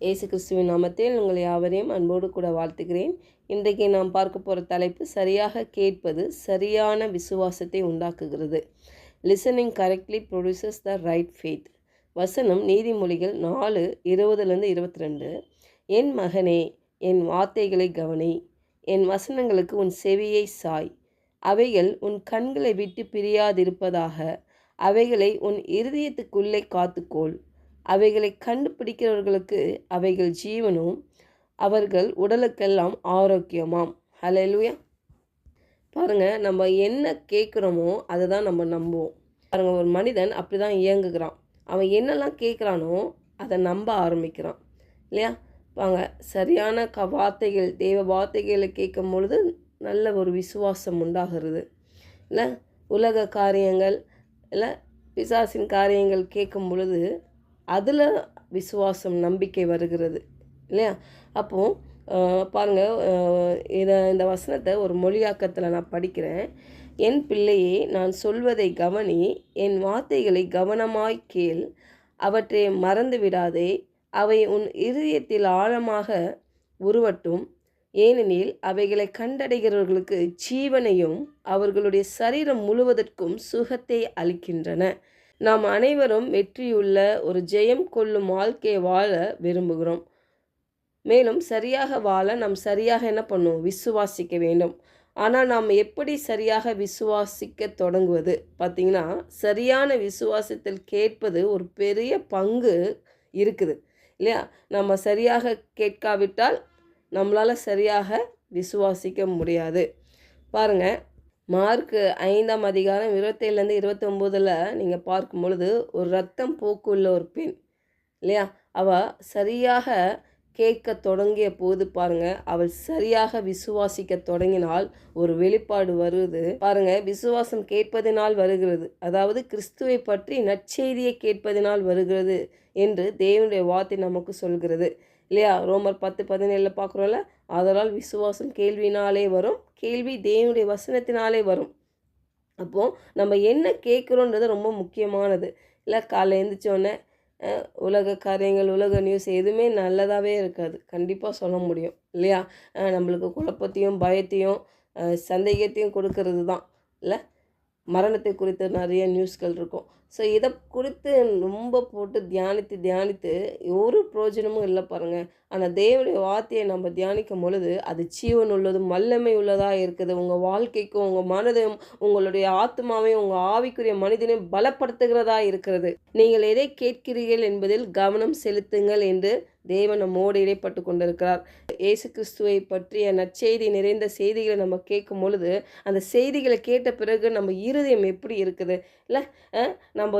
இயேசு கிறிஸ்துவின் நாமத்தில் உங்கள் யாவரையும் அன்போடு கூட வாழ்த்துகிறேன். இன்றைக்கு நாம் பார்க்க போகிற தலைப்பு, சரியாக கேட்பது சரியான விசுவாசத்தை உண்டாக்குகிறது. Listening correctly produces the right faith. வசனம் நீதிமொழிகள் 4:20-22. என் மகனே, என் வார்த்தைகளை கவனி, என் வசனங்களுக்கு உன் செவியை சாய். அவைகள் உன் கண்களை விட்டு பிரியாதிருப்பதாக. அவைகளை உன் இருதயத்துக்குள்ளே காத்துக்கொள். அவைகளை கண்டுபிடிக்கிறவர்களுக்கு அவைகள் ஜீவனும் அவர்கள் உடலுக்கெல்லாம் ஆரோக்கியமாம். ஹல்லேலூயா. பாருங்கள், நம்ம என்ன கேட்குறோமோ அதை தான் நம்ம நம்புவோம். பாருங்கள், ஒரு மனிதன் அப்படி தான் இயங்குகிறான். அவன் என்னெல்லாம் கேட்குறானோ அதை நம்ப ஆரம்பிக்கிறான் இல்லையா? வாங்க, சரியான வார்த்தைகள், தேவ வார்த்தைகளை கேட்கும் பொழுது நல்ல ஒரு விசுவாசம் உண்டாகிறது இல்லை? உலக காரியங்கள் இல்லை, பிசாசின் காரியங்கள் கேட்கும் பொழுது அதில் விசுவாசம், நம்பிக்கை வருகிறது இல்லையா? அப்போது பாருங்கள், இந்த வசனத்தை ஒரு மொழியாக்கத்தில் நான் படிக்கிறேன். என் பிள்ளையே, நான் சொல்வதை கவனி, என் வார்த்தைகளை கவனமாய் கேள், அவற்றை மறந்து விடாதே. அவை உன் இருதயத்தில் ஆழமாக உருவட்டும். ஏனெனில் அவைகளை கண்டடைகிறவர்களுக்கு ஜீவனையும் அவர்களுடைய சரீரம் முழுவதற்கும் சுகத்தை அளிக்கின்றன. நாம் அனைவரும் வெற்றியுள்ள ஒரு ஜெயம் கொள்ளும் வாழ்க்கையை வாழ விரும்புகிறோம். மேலும் சரியாக வாழ நாம் சரியாக என்ன பண்ணுவோம்? விசுவாசிக்க வேண்டும். ஆனால் நாம் எப்படி சரியாக விசுவாசிக்க தொடங்குவது? பார்த்திங்கன்னா, சரியான விசுவாசத்தில் கேட்பது ஒரு பெரிய பங்கு இருக்குது இல்லையா? நம்ம சரியாக கேட்காவிட்டால் நம்மளால் சரியாக விசுவாசிக்க முடியாது. பாருங்கள், மார்க் 5:27-29 நீங்கள் பார்க்கும் பொழுது, ஒரு இரத்தம் போக்கு உள்ள ஒரு பெண் இல்லையா? அவள் சரியாக கேட்க தொடங்கிய போது பாருங்கள், அவள் சரியாக விசுவாசிக்க தொடங்கினால் ஒரு வெளிப்பாடு வருது. பாருங்கள், விசுவாசம் கேட்பதினால் வருகிறது, அதாவது கிறிஸ்துவை பற்றி நற்செய்தியை கேட்பதினால் வருகிறது என்று தேவனுடைய வார்த்தை நமக்கு சொல்கிறது இல்லையா? ரோமர் 10:17 பார்க்குறோம்ல, அதனால் விசுவாசம் கேள்வினாலே வரும், கேள்வி தேவனுடைய வசனத்தினாலே வரும். அப்போது நம்ம என்ன கேட்குறோன்றது ரொம்ப முக்கியமானது இல்லை? காலைல எழுந்திரிச்சோடனே உலக காரியங்கள், உலக நியூஸ் எதுவுமே நல்லதாகவே இருக்காது, கண்டிப்பாக சொல்ல முடியும் இல்லையா? நம்மளுக்கு குழப்பத்தையும் பயத்தையும் சந்தேகத்தையும் கொடுக்கறது தான் இல்லை? மரணத்தை குறித்து நிறைய நியூஸ்கள் இருக்கும். ஸோ இதை குறித்து ரொம்ப போட்டு தியானித்து ஒரு பிரயோஜனமும் இல்லை பாருங்கள். ஆனால் தேவனுடைய வார்த்தையை நம்ம தியானிக்கும் பொழுது அது ஜீவன் உள்ளது, வல்லமை உள்ளதாக இருக்குது. உங்கள் வாழ்க்கைக்கும், உங்கள் மனதையும், உங்களுடைய ஆத்மாவையும், உங்கள் ஆவிக்குரிய மனிதனையும் பலப்படுத்துகிறதா இருக்கிறது. நீங்கள் எதை கேட்கிறீர்கள் என்பதில் கவனம் செலுத்துங்கள் என்று தேவன் நம்மோடு இடைப்பட்டு கொண்டிருக்கிறார். இயேசு கிறிஸ்துவை பற்றிய நற்செய்தி நிறைந்த செய்திகளை நம்ம கேட்கும் பொழுது, அந்த செய்திகளை கேட்ட பிறகு நம்ம இருதயம் எப்படி இருக்குது இல்லை? நம்ம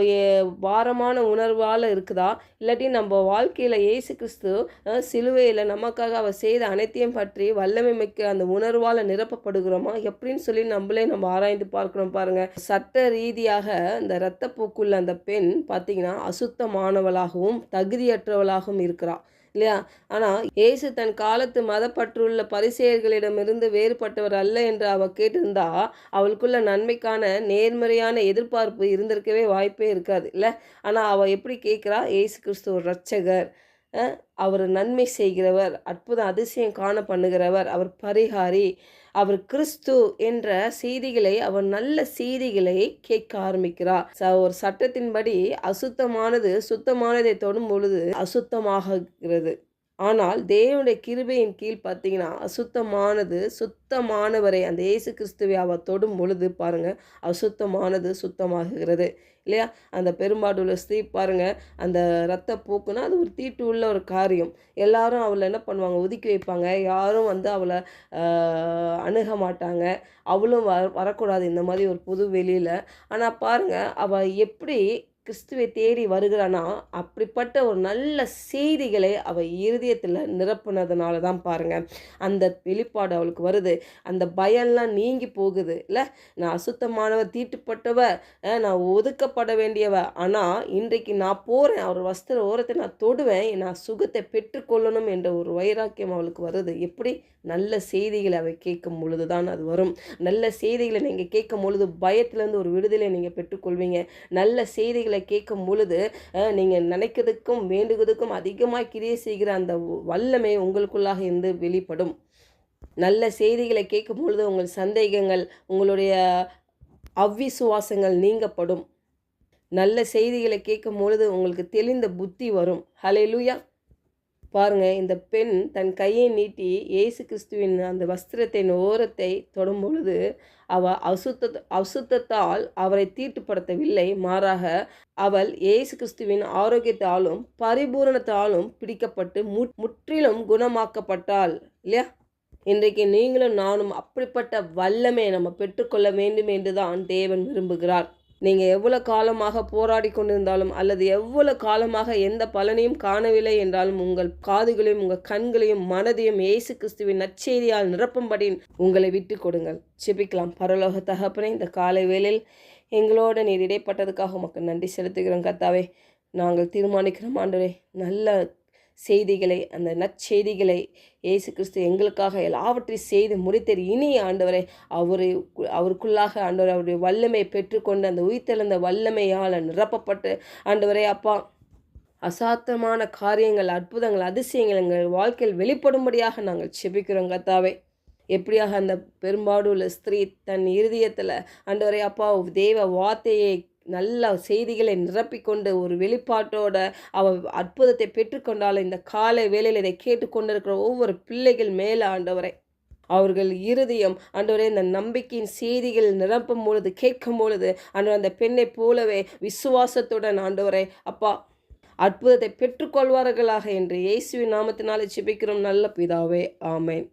பாரமான உணர்வால் இருக்குதா, இல்லாட்டி நம்ம வாழ்க்கையில் இயேசு கிறிஸ்து சிலுவையில் நமக்காக அவர் செய்த அனைத்தையும் பற்றி வல்லமை மிக்க அந்த உணர்வால் நிரப்பப்படுகிறோமா எப்படின்னு சொல்லி நம்ம ஆராய்ந்து பார்க்கணும். பாருங்கள், சட்ட ரீதியாக இந்த இரத்தப்போக்குள்ள அந்த பெண் பார்த்திங்கன்னா அசுத்தமானவளாகவும் தகுதியற்றவளாகவும் இருக்கிறாள் இல்லையா? ஆனால் இயேசு தன் காலத்து மதப்பற்றுள்ள பரிசேயர்களிடமிருந்து வேறுபட்டவர் அல்ல என்று அவள் கேட்டிருந்தா, அவளுக்குள்ள நன்மைக்கான நேர்மறையான எதிர்பார்ப்பு இருந்திருக்கவே வாய்ப்பே இருக்காது இல்லை? ஆனால் அவள் எப்படி கேட்குறா? இயேசு கிறிஸ்து ஒரு இரட்சகர், அவர் நன்மை செய்கிறவர், அற்புதம் அதிசயம் காண பண்ணுகிறவர், அவர் பரிகாரி, அவர் கிறிஸ்து என்ற செய்திகளை, அவர் நல்ல செய்திகளை கேட்க ஆரம்பிக்கிறார். ஒரு சட்டத்தின்படி அசுத்தமானது சுத்தமானதை தொடும் பொழுது அசுத்தமாகிறது. ஆனால் தேவனுடைய கிருபையின் கீழ் பார்த்தீங்கன்னா அசுத்தமானது சுத்தமானவரை, அந்த இயேசு கிறிஸ்துவை அவள் தொடும் பொழுது பாருங்கள், அசுத்தமானது சுத்தமாகுகிறது இல்லையா? அந்த பெரும்பாடுள்ள ஸ்திரீ பாருங்கள், அந்த இரத்த போக்குன்னா அது ஒரு தீட்டு உள்ள ஒரு காரியம். எல்லாரும் அவளை என்ன பண்ணுவாங்க? ஒதுக்கி வைப்பாங்க. யாரும் அவளை அணுக மாட்டாங்க. அவளும் வரக்கூடாது இந்த மாதிரி ஒரு பொது வெளியில். ஆனால் பாருங்கள், அவள் எப்படி கிறிஸ்துவை தேடி வருகிறானா, அப்படிப்பட்ட ஒரு நல்ல செய்திகளை அவள் இருதயத்தில் நிரப்புனதுனால தான் பாருங்கள் அந்த வெளிப்பாடு அவளுக்கு வருது. அந்த பயம்லாம் நீங்கி போகுது இல்லை? நான் அசுத்தமானவர், தீட்டுப்பட்டவ, நான் ஒதுக்கப்பட வேண்டியவ, ஆனால் இன்றைக்கு நான் போகிறேன், அவர் வஸ்திர ஓரத்தை நான் தொடுவேன், நான் சுகத்தை பெற்றுக்கொள்ளணும் என்ற ஒரு வைராக்கியம் அவளுக்கு வருது. எப்படி? நல்ல செய்திகளை அவை கேட்கும் பொழுது தான் அது வரும். நல்ல செய்திகளை நீங்கள் கேட்கும் பொழுது பயத்திலேருந்து ஒரு விடுதலை நீங்கள் பெற்றுக்கொள்வீங்க. நல்ல செய்திகளை செய்திகளை கேட்கும் பொழுது நீங்கள் நினைக்கிறதுக்கும் வேண்டுவதற்கும் அதிகமாக கிரியை செய்கிற அந்த வல்லமை உங்களுக்குள்ளாக இருந்து வெளிப்படும். நல்ல செய்திகளை கேட்கும் பொழுது உங்கள் சந்தேகங்கள், உங்களுடைய அவ்விசுவாசங்கள் நீங்கப்படும். நல்ல செய்திகளை கேட்கும் பொழுது உங்களுக்கு தெளிந்த புத்தி வரும். ஹல்லேலூயா. பாருங்க, இந்த பெண் தன் கையை நீட்டி இயேசு கிறிஸ்துவின் அந்த வஸ்திரத்தின் ஓரத்தை தொடும் பொழுது அசுத்தத்தால் அவரை தீட்டுப்படுத்தவில்லை. மாறாக அவள் இயேசு கிறிஸ்துவின் ஆரோக்கியத்தாலும் பரிபூரணத்தாலும் பிடிக்கப்பட்டு முற்றிலும் குணமாக்கப்பட்டாள். இல்லையா? இன்றைக்கு நீங்களும் நானும் அப்படிப்பட்ட வல்லமையை நம்ம பெற்றுக்கொள்ள வேண்டும் என்று தான் தேவன் விரும்புகிறார். நீங்கள் எவ்வளோ காலமாக போராடி கொண்டிருந்தாலும் அல்லது எவ்வளோ காலமாக எந்த பலனையும் காணவில்லை என்றாலும் உங்கள் காதுகளையும் உங்கள் கண்களையும் மனதையும் இயேசு கிறிஸ்துவின் நற்செய்தியால் நிரப்பும்படி உங்களை விட்டு கொடுங்கள். ஜெபிக்கலாம். பரலோக தகப்பனே, இந்த காலை வேளையில் எங்களோட நீர் இடைப்பட்டதுக்காக உமக்கு நன்றி செலுத்துகிறோம் கர்த்தாவே. நாங்கள் தீர்மானிக்கிறோம் ஆண்டவரே, நல்ல செய்திகளை, அந்த நற்செய்திகளை இயேசு கிறிஸ்து எங்களுக்காக எல்லாவற்றையும் செய்து முடித்தர். இனி ஆண்டவரை அவருக்குள்ளாக ஆண்டவரை அவருடைய வல்லமை பெற்றுக்கொண்டு அந்த உயிர்த்தெழுந்த வல்லமையால் நிரப்பப்பட்டு ஆண்டவரே அப்பா, அசாத்தியமான காரியங்கள், அற்புதங்கள், அதிசயங்கள் எங்கள் வாழ்க்கையில் வெளிப்படும்படியாக நாங்கள் செபிக்கிறோம் கர்த்தாவே. எப்படியாக அந்த பெரும்பாடுள்ள ஸ்திரீ தன் இருதயத்தில் ஆண்டவரே அப்பா தேவ வார்த்தையை நல்ல செய்திகளை நிரப்பிக்கொண்டு ஒரு வெளிப்பாட்டோட அவள் அற்புதத்தை பெற்றுக்கொண்டால், இந்த காலை வேளையில் இதை கேட்டுக்கொண்டிருக்கிற ஒவ்வொரு பிள்ளைகள் மேலே ஆண்டவரை அவர்கள் இருதயம் ஆண்டவரே இந்த நம்பிக்கையின் செய்திகள் நிரப்பும் பொழுது, கேட்கும் பொழுது ஆண்டவர் அந்த பெண்ணை போலவே விசுவாசத்துடன் ஆண்டவரை அப்பா அற்புதத்தை பெற்றுக்கொள்வார்களாக என்று இயேசுவின் நாமத்தினாலே ஜெபிக்கிறோம் நல்ல பிதாவே. ஆமென்.